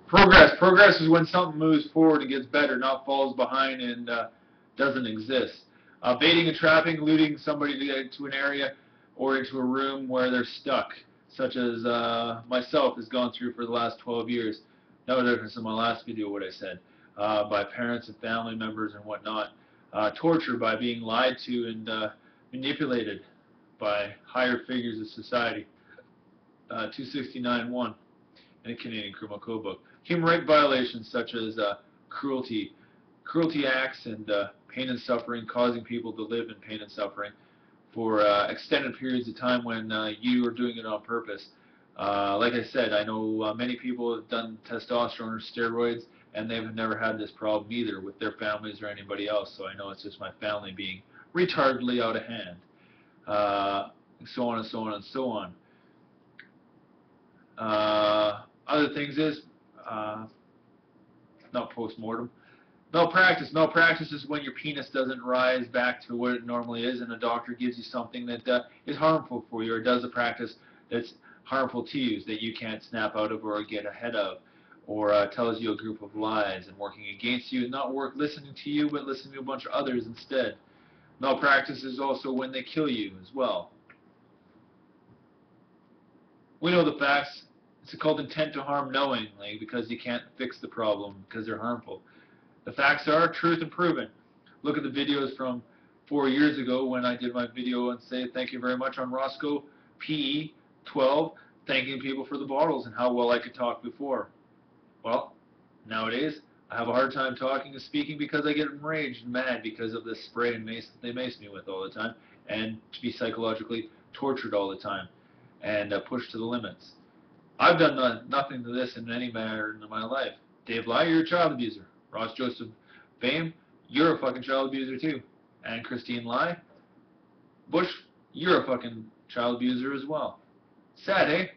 Progress is when something moves forward and gets better, not falls behind and doesn't exist. Baiting and trapping, looting somebody to get into an area or into a room where they're stuck, such as myself has gone through for the last 12 years. No difference in my last video what I said. By parents and family members and whatnot. Torture by being lied to and manipulated by higher figures of society. 269.1 in the Canadian Criminal Code Book. Human rights violations such as cruelty acts and pain and suffering, causing people to live in pain and suffering for extended periods of time when you are doing it on purpose. Like I said, I know many people have done testosterone or steroids and they've never had this problem either with their families or anybody else, so I know it's just my family being retardedly out of hand. So on and so on and so on. Other things is, not post-mortem, malpractice. Malpractice is when your penis doesn't rise back to what it normally is and a doctor gives you something that is harmful for you or does a practice that's harmful to you that you can't snap out of or get ahead of, or tells you a group of lies and working against you and not listening to you but listening to a bunch of others instead. Malpractice is also when they kill you as well. We know the facts. It's called intent to harm knowingly because you can't fix the problem because they're harmful. The facts are truth and proven. Look at the videos from 4 years ago when I did my video and say thank you very much on Roscoe PE 12, thanking people for the bottles and how well I could talk before. Well, nowadays I have a hard time talking and speaking because I get enraged and mad because of this spray and mace that they mace me with all the time and to be psychologically tortured all the time and pushed to the limits. I've done nothing to this in any manner in my life. Dave Lai, you're a child abuser. Ross Joseph Bame, you're a fucking child abuser too. And Christine Lai, Bush, you're a fucking child abuser as well. Sad, eh?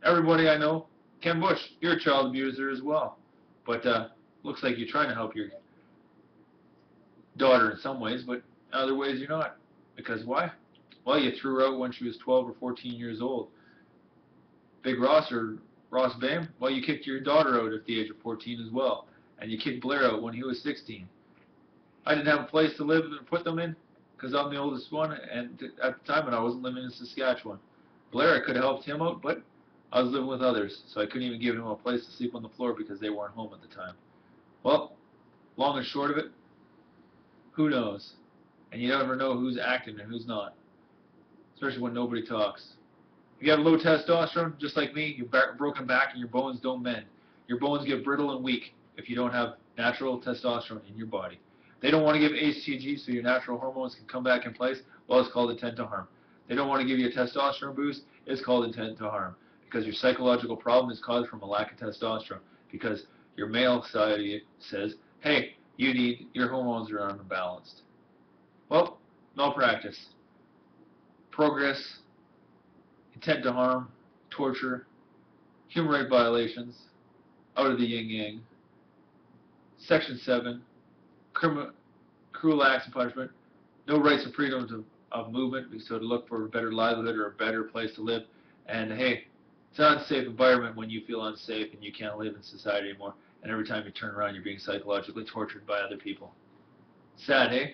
Everybody I know, Ken Bush, you're a child abuser as well. But looks like you're trying to help your daughter in some ways, but in other ways you're not. Because why? Well, you threw her out when she was 12 or 14 years old. Big Ross or Ross Bame, well, you kicked your daughter out at the age of 14 as well. And you kicked Blair out when he was 16. I didn't have a place to live and put them in because I'm the oldest one, and at the time when I wasn't living in Saskatchewan. Blair, I could have helped him out, but I was living with others, so I couldn't even give him a place to sleep on the floor because they weren't home at the time. Well, long and short of it, who knows? And you never know who's acting and who's not, especially when nobody talks. If you have low testosterone, just like me, you've broken back and your bones don't mend. Your bones get brittle and weak if you don't have natural testosterone in your body. They don't want to give HCG so your natural hormones can come back in place. Well, it's called intent to harm. They don't want to give you a testosterone boost. It's called intent to harm because your psychological problem is caused from a lack of testosterone because your male society says, hey, your hormones are unbalanced. Well, malpractice, progress, intent to harm, torture, human rights violations, out of the yin-yang, Section 7, cruel acts and punishment, no rights and freedoms of movement, so to look for a better livelihood or a better place to live, and hey, it's an unsafe environment when you feel unsafe and you can't live in society anymore, and every time you turn around you're being psychologically tortured by other people. Sad, eh?